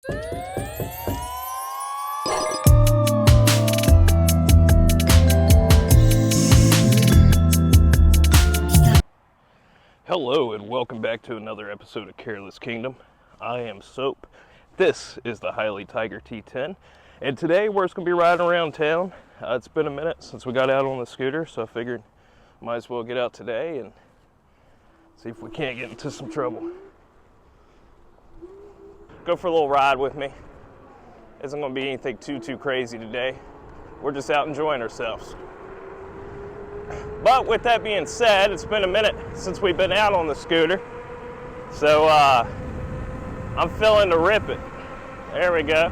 Hello and welcome back to another episode of Careless Kingdom. I am Soap. This is the Hiley Tiger T10, and today we're just going to be riding around town. It's been a minute since we got out on the scooter, so I figured might as well get out today and see if we can't get into some trouble. Go for a little ride with me. Isn't going to be anything too crazy today. We're just out enjoying ourselves. But with that being said, it's been a minute since we've been out on the scooter. So I'm feeling to rip it. There we go.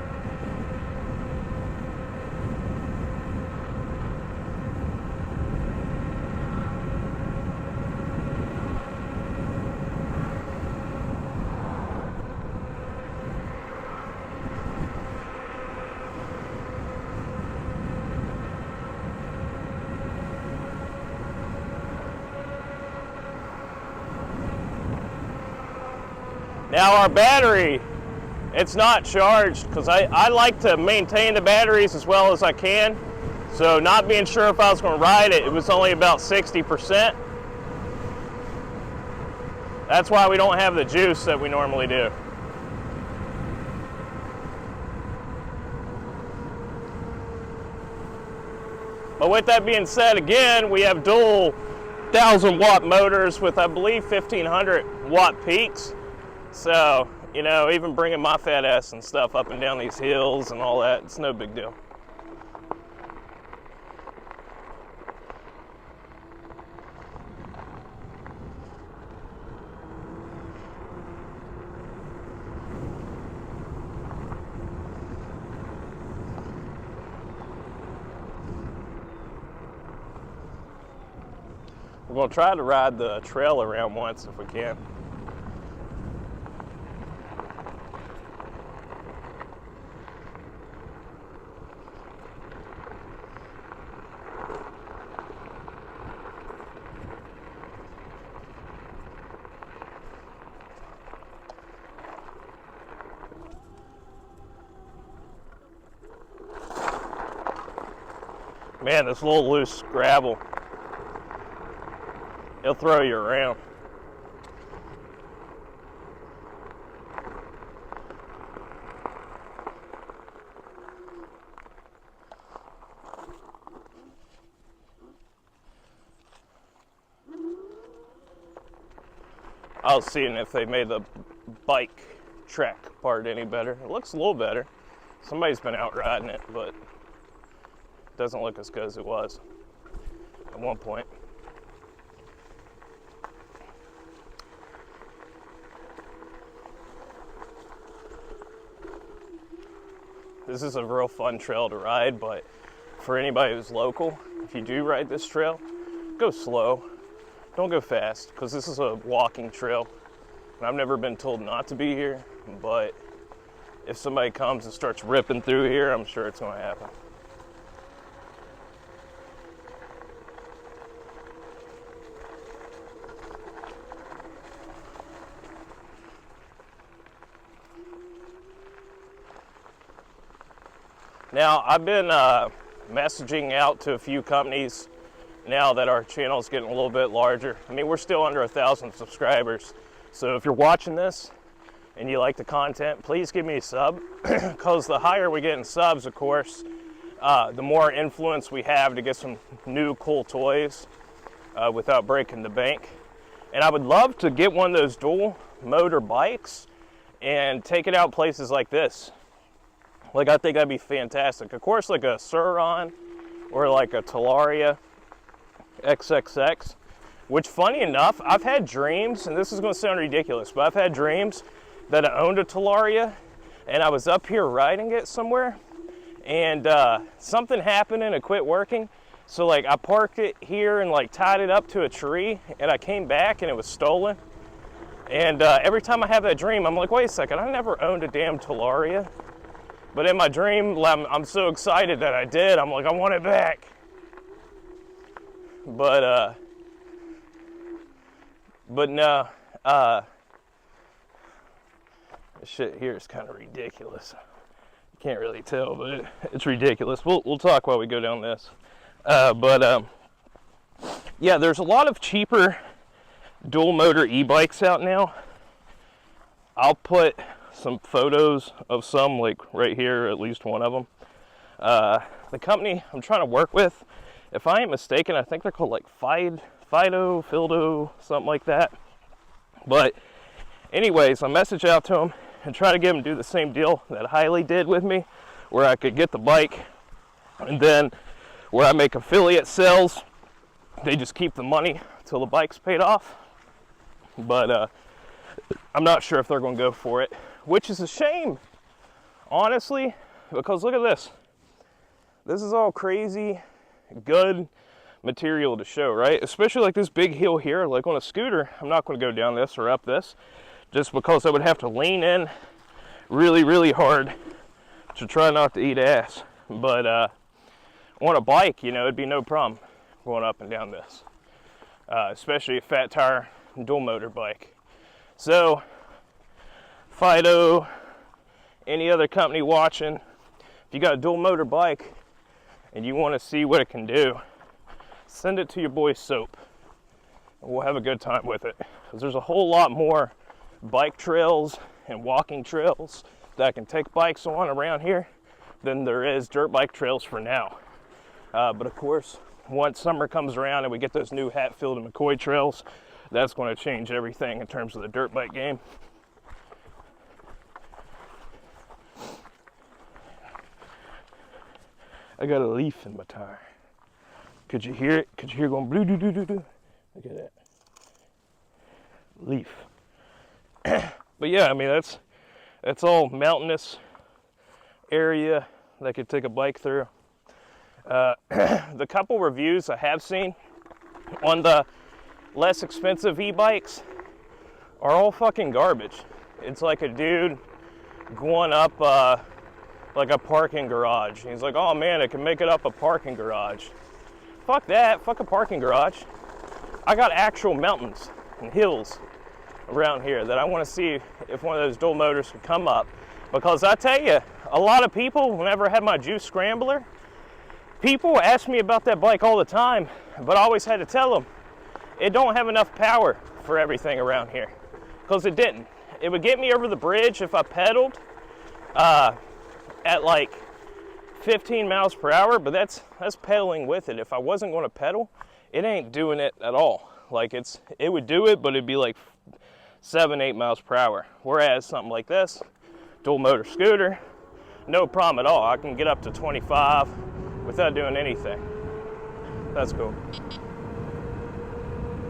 Now our battery, it's not charged because I like to maintain the batteries as well as I can. So not being sure if I was going to ride it, it was only about 60%. That's why we don't have the juice that we normally do. But with that being said, again, we have dual 1,000-watt motors with, I believe, 1,500-watt peaks. So, you know, even bringing my fat ass and stuff up and down these hills and all that, it's no big deal. We're going to try to ride the trail around once if we can. Man, this little loose gravel, it'll throw you around. I was seeing if they made the bike track part any better. It looks a little better. Somebody's been out riding it, but it doesn't look as good as it was at one point. This is a real fun trail to ride, but for anybody who's local, if you do ride this trail, go slow. Don't go fast, because this is a walking trail. And I've never been told not to be here, but if somebody comes and starts ripping through here, I'm sure it's going to happen. Now, I've been messaging out to a few companies now that our channel is getting a little bit larger. I mean, we're still under 1,000 subscribers. So if you're watching this and you like the content, please give me a sub, because the higher we get in subs, of course, the more influence we have to get some new cool toys without breaking the bank. And I would love to get one of those dual motor bikes and take it out places like this. Like, I think that'd be fantastic. Of course, like a Sur-Ron or like a Talaria XXX, which, funny enough, I've had dreams, and this is going to sound ridiculous, but I've had dreams that I owned a Talaria, and I was up here riding it somewhere, and something happened and it quit working. So, like, I parked it here and, like, tied it up to a tree, and I came back and it was stolen. And every time I have that dream, I'm like, wait a second, I never owned a damn Talaria. But in my dream, I'm so excited that I did. I'm like, I want it back. But no. This shit here is kind of ridiculous. You can't really tell, but it's ridiculous. We'll talk while we go down this. Yeah, there's a lot of cheaper dual motor e-bikes out now. I'll put some photos of some, like right here, at least one of them. The company I'm trying to work with, if I ain't mistaken, I think they're called like Fildo, something like that. But anyways, I message out to them and try to get them to do the same deal that Hiley did with me, where I could get the bike, and then where I make affiliate sales, they just keep the money till the bike's paid off. But I'm not sure if they're going to go for it, which is a shame, honestly, because look at this. This is all crazy, good material to show, right? Especially like this big hill here, like on a scooter, I'm not going to go down this or up this, just because I would have to lean in really, really hard to try not to eat ass. But on a bike, you know, it'd be no problem going up and down this, especially a fat tire dual motor bike. So Fido, any other company watching, if you got a dual motor bike and you want to see what it can do, send it to your boy Soap, and we'll have a good time with it. Because there's a whole lot more bike trails and walking trails that I can take bikes on around here than there is dirt bike trails for now. But of course, once summer comes around and we get those new Hatfield and McCoy trails, that's going to change everything in terms of the dirt bike game. I got a leaf in my tire. Could you hear it? Could you hear it going blue doo doo doo doo? Look at that. Leaf. But yeah, I mean that's all mountainous area that I could take a bike through. The couple reviews I have seen on the less expensive e-bikes are all fucking garbage. It's like a dude going up like a parking garage. He's like, oh man, I can make it up a parking garage. Fuck that, fuck a parking garage. I got actual mountains and hills around here that I want to see if one of those dual motors could come up. Because I tell you, a lot of people, whenever I had my Juice Scrambler, people ask me about that bike all the time, but I always had to tell them, it don't have enough power for everything around here. Because it didn't. It would get me over the bridge if I pedaled at like 15 miles per hour, but that's pedaling with it. If I wasn't going to pedal, it ain't doing it at all. Like it would do it, but it'd be like 7-8 miles per hour. Whereas something like this, dual motor scooter, no problem at all. I can get up to 25 without doing anything. That's cool.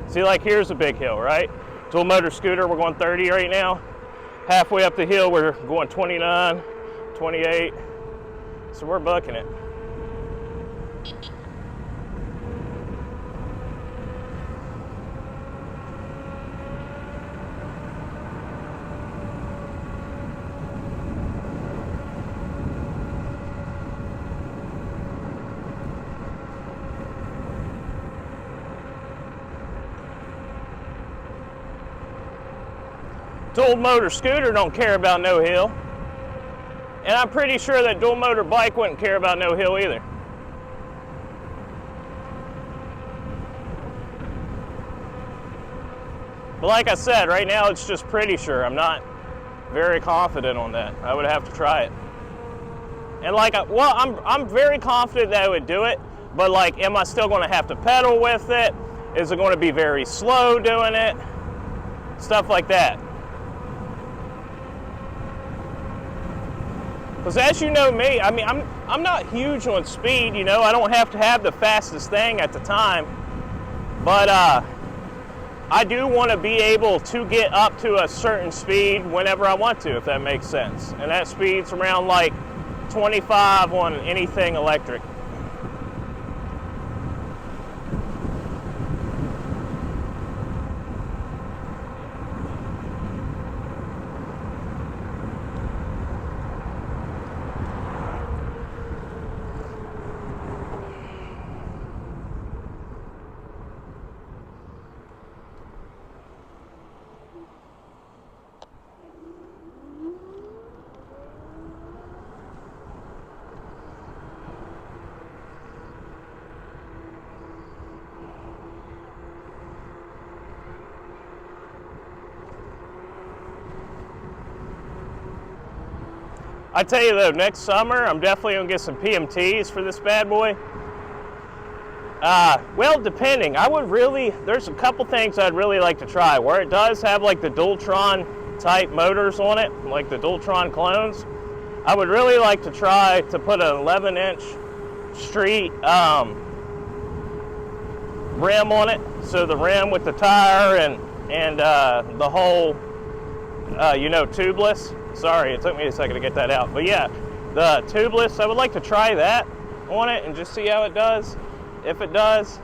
See, like here's a big hill, right? Dual motor scooter, we're going 30 right now. Halfway up the hill, we're going 29, 28. So we're bucking it. Dual motor scooter don't care about no hill. And I'm pretty sure that dual motor bike wouldn't care about no hill either. But like I said, right now it's just pretty sure. I'm not very confident on that. I would have to try it. And like, I'm very confident that I would do it, but like, am I still going to have to pedal with it? Is it going to be very slow doing it? Stuff like that. Because as you know me, I mean, I'm not huge on speed, you know, I don't have to have the fastest thing at the time, but I do want to be able to get up to a certain speed whenever I want to, if that makes sense. And that speed's around like 25 on anything electric. I tell you though, next summer I'm definitely gonna get some PMTs for this bad boy. Well, depending. There's a couple things I'd really like to try where it does have like the Dualtron type motors on it, like the Dualtron clones. I would really like to try to put an 11-inch street rim on it. So the rim with the tire and the whole, tubeless. Sorry, it took me a second to get that out. But yeah, the tubeless, I would like to try that on it and just see how it does. If it does,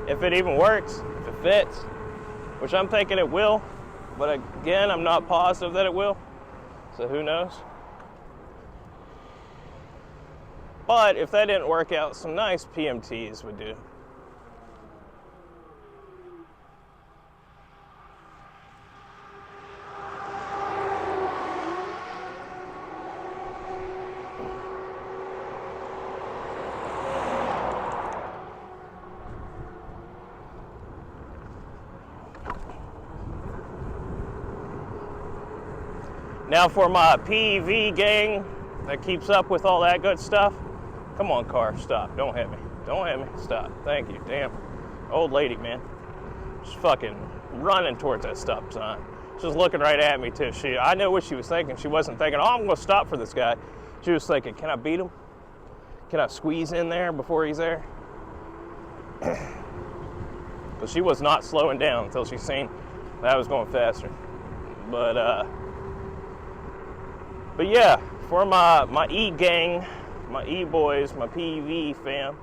if it even works, if it fits, which I'm thinking it will. But again, I'm not positive that it will. So who knows? But if that didn't work out, some nice PMTs would do. Now for my PEV gang that keeps up with all that good stuff, come on car, stop, don't hit me. Don't hit me, stop, thank you, damn. Old lady, man. Just fucking running towards that stop sign. She was looking right at me too. I know what she was thinking. She wasn't thinking, oh, I'm gonna stop for this guy. She was thinking, can I beat him? Can I squeeze in there before he's there? But she was not slowing down until she seen that I was going faster. But yeah, for my E-gang, my E-boys, my PEV fam,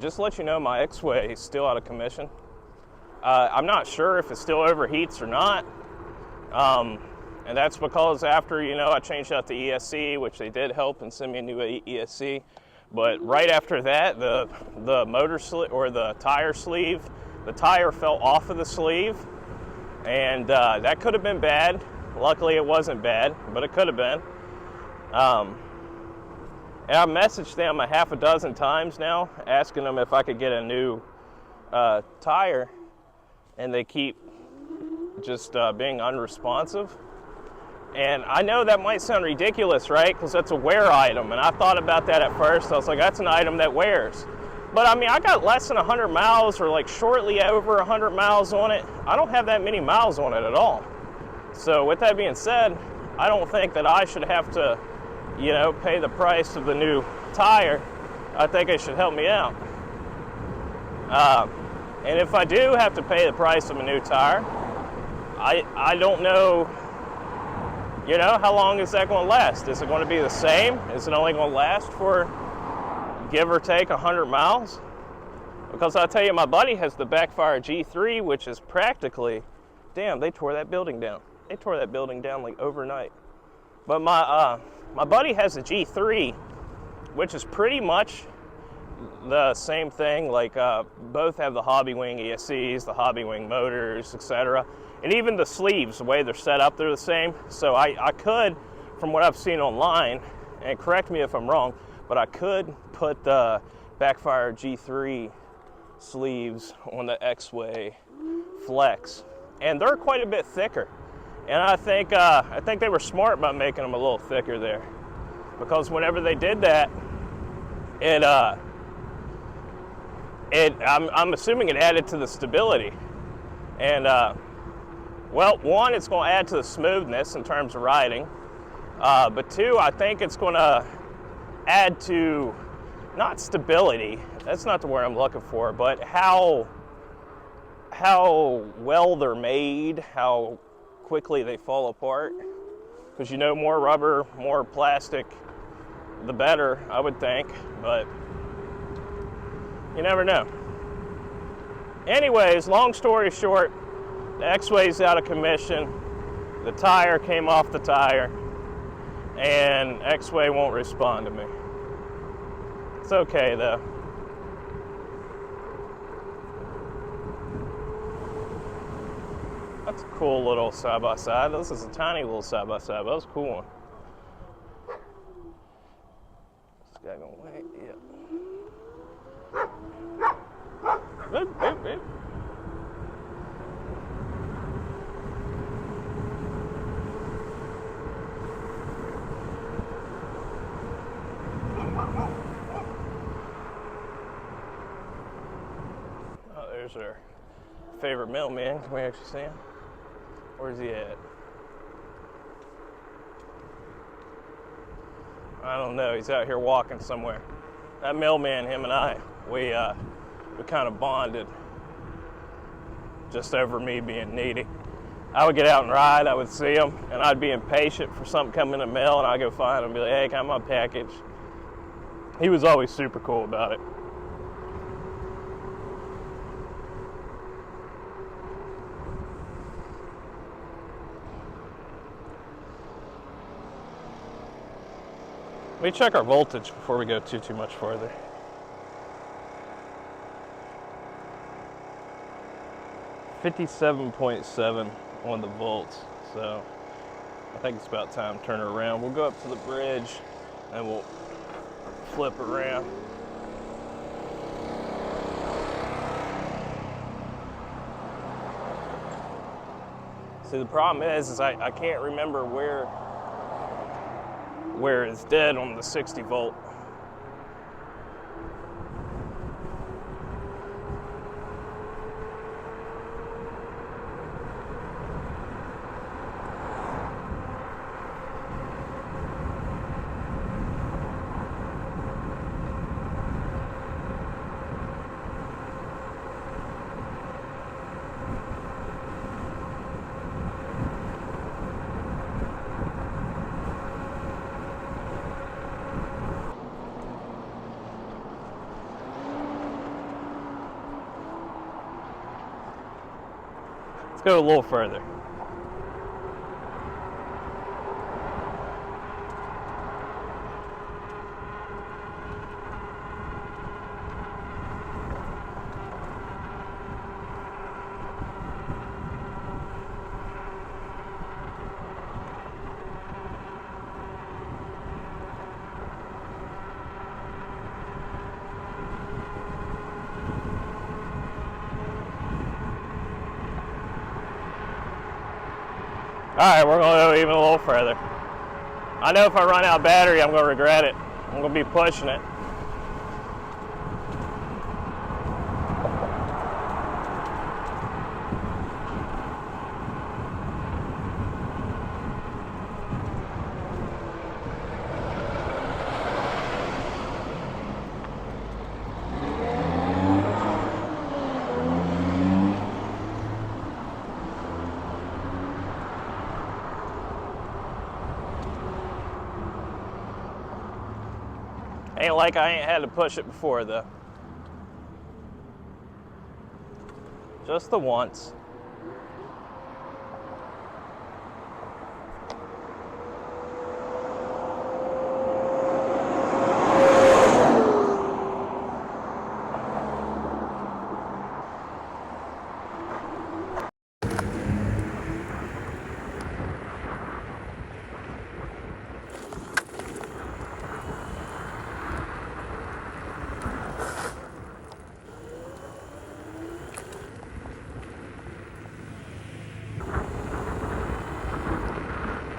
just to let you know my X-Way is still out of commission. I'm not sure if it still overheats or not. And that's because after, I changed out the ESC, which they did help and send me a new ESC. But right after that, the motor sleeve, or the tire sleeve, the tire fell off of the sleeve. And that could have been bad. Luckily, it wasn't bad, but it could have been. And I messaged them a half a dozen times now, asking them if I could get a new tire, and they keep just being unresponsive. And I know that might sound ridiculous, right? Because that's a wear item, and I thought about that at first. I was like, that's an item that wears. But I mean, I got less than 100 miles, or like shortly over 100 miles on it. I don't have that many miles on it at all. So with that being said, I don't think that I should have to, pay the price of the new tire. I think it should help me out. And if I do have to pay the price of a new tire, I don't know, how long is that going to last? Is it going to be the same? Is it only going to last for, give or take, 100 miles? Because I'll tell you, my buddy has the Backfire G3, which is practically, damn, they tore that building down. They tore that building down like overnight. But my buddy has a G3, which is pretty much the same thing. Like both have the Hobby Wing ESCs, the Hobby Wing motors, etc. And even the sleeves, the way they're set up, they're the same. So I could, from what I've seen online, and correct me if I'm wrong, but I could put the Backfire G3 sleeves on the X-Way Flex, and they're quite a bit thicker. And I think they were smart by making them a little thicker there, because whenever they did that, I'm assuming it added to the stability. And well, one, it's going to add to the smoothness in terms of riding, but two, I think it's going to add to, not stability, that's not the word I'm looking for, but how well they're made, how quickly they fall apart. Because more rubber, more plastic, the better, I would think, but you never know. Anyways, long story short, the X-Way's out of commission, the tire came off the tire, and X-Way won't respond to me. It's okay though. That's a cool little side-by-side. This is a tiny little side-by-side, but that was a cool one. This guy gonna wait, yeah. Boop, boop, boop. There's our favorite mailman. Can we actually see him? Where's he at? I don't know. He's out here walking somewhere. That mailman, him and I, we kind of bonded just over me being needy. I would get out and ride, I would see him, and I'd be impatient for something coming in the mail, and I'd go find him and be like, hey, can I have my package? He was always super cool about it. Let me check our voltage before we go too much further. $57.7 on the volts, so I think it's about time to turn her around. We'll go up to the bridge and we'll flip around. See, the problem is I can't remember where it's dead on the 60 volt. Let's go a little further. Alright, we're going to go even a little further. I know if I run out of battery, I'm going to regret it. I'm going to be pushing it. Ain't like I ain't had to push it before though. Just the once.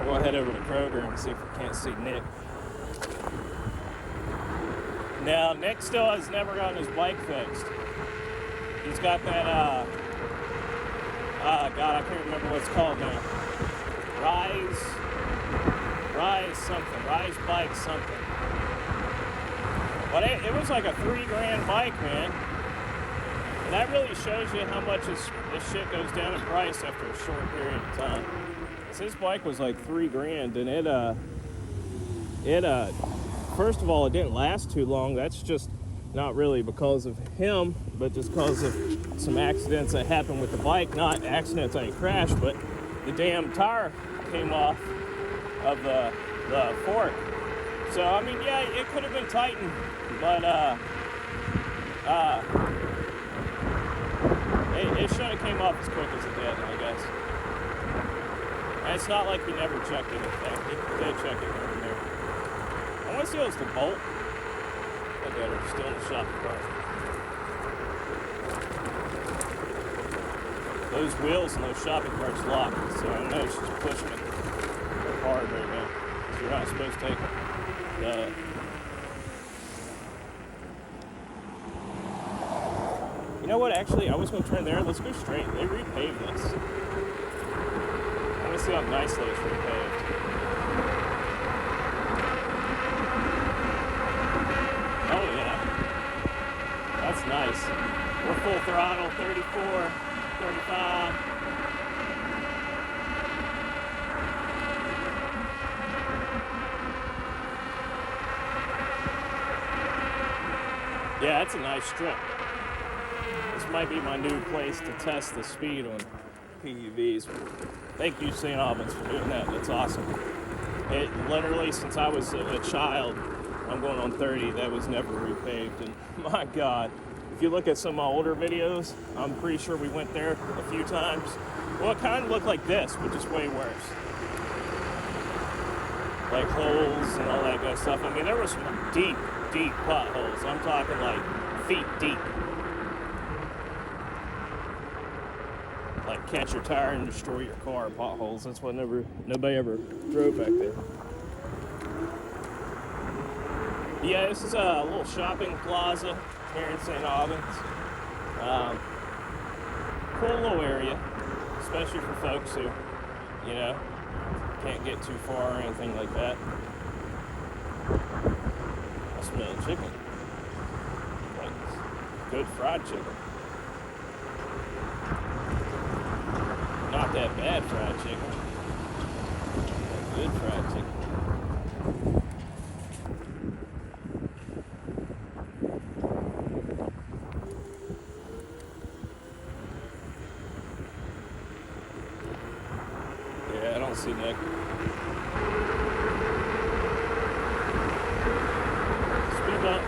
We'll head over to Kroger and see if we can't see Nick. Now, Nick still has never gotten his bike fixed. He's got that, God, I can't remember what it's called now. Rise bike something. But it was like a $3,000 bike, man. And that really shows you how much this shit goes down in price after a short period of time. His bike was like $3,000, and it first of all, it didn't last too long. That's just not really because of him, but just because of some accidents that happened with the bike. Not accidents that he crashed, but the damn tire came off of the fork. So I mean, yeah, it could have been tightened, but it should have came off as quick as it did, I guess. And it's not like he never checked anything. He did check it here and there. I want to see what's the bolt. Look at her, still in the shop car. Those wheels and those shopping carts locked, so I know she's pushing it hard right now. So you're not supposed to take it. You know what, actually, I was going to turn there. Let's go straight. They repaved this. Let me see how nicely it's repaved. Oh, yeah. That's nice. We're full throttle, 34, 35. Yeah, that's a nice strip. This might be my new place to test the speed on PUVs. Thank you, St. Albans, for doing that. That's awesome. It literally, since I was a child, I'm going on 30, that was never repaved. And my God, if you look at some of my older videos, I'm pretty sure we went there a few times. Well, it kind of looked like this, which is way worse. Like holes and all that good stuff. I mean, there were some deep potholes. I'm talking like feet deep. Like catch your tire and destroy your car potholes. That's why nobody ever drove back there. Yeah, this is a little shopping plaza here in St. Albans. Cool little area, especially for folks who, you know, can't get too far or anything like that. I smell chicken. Like good fried chicken. Not that bad fried chicken. Good fried chicken. Yeah, I don't see Nick. Speed up.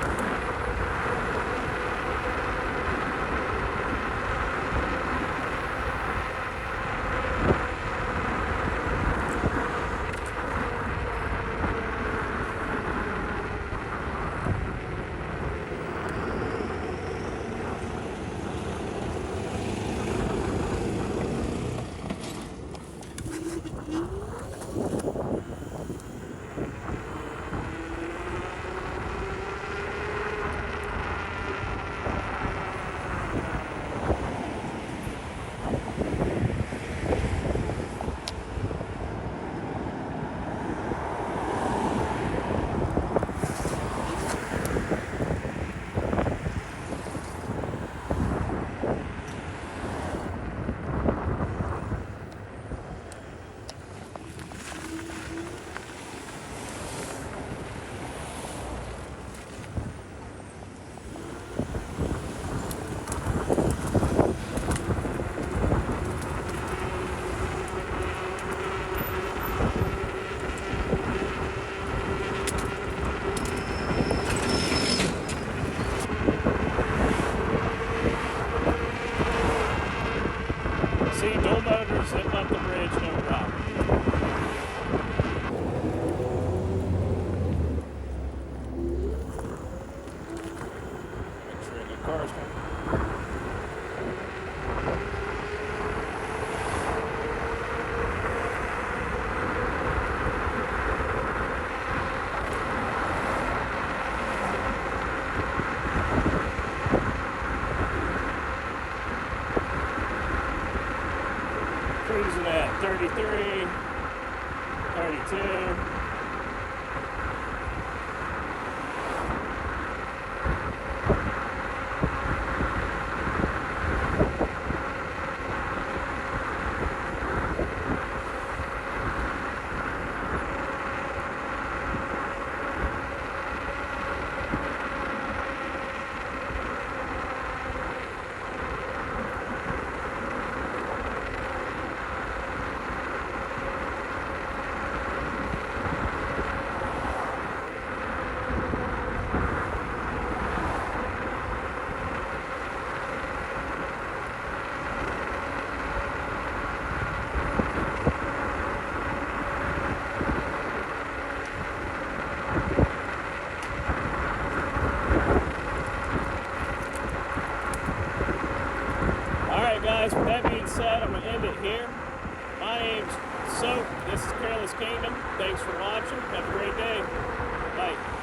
Zip up the bridge, no problem. Make sure the car's coming. Cruising at 33, 32. Guys, with that being said, I'm going to end it here. My name's Soap. This is Careless Kingdom. Thanks for watching. Have a great day. Bye.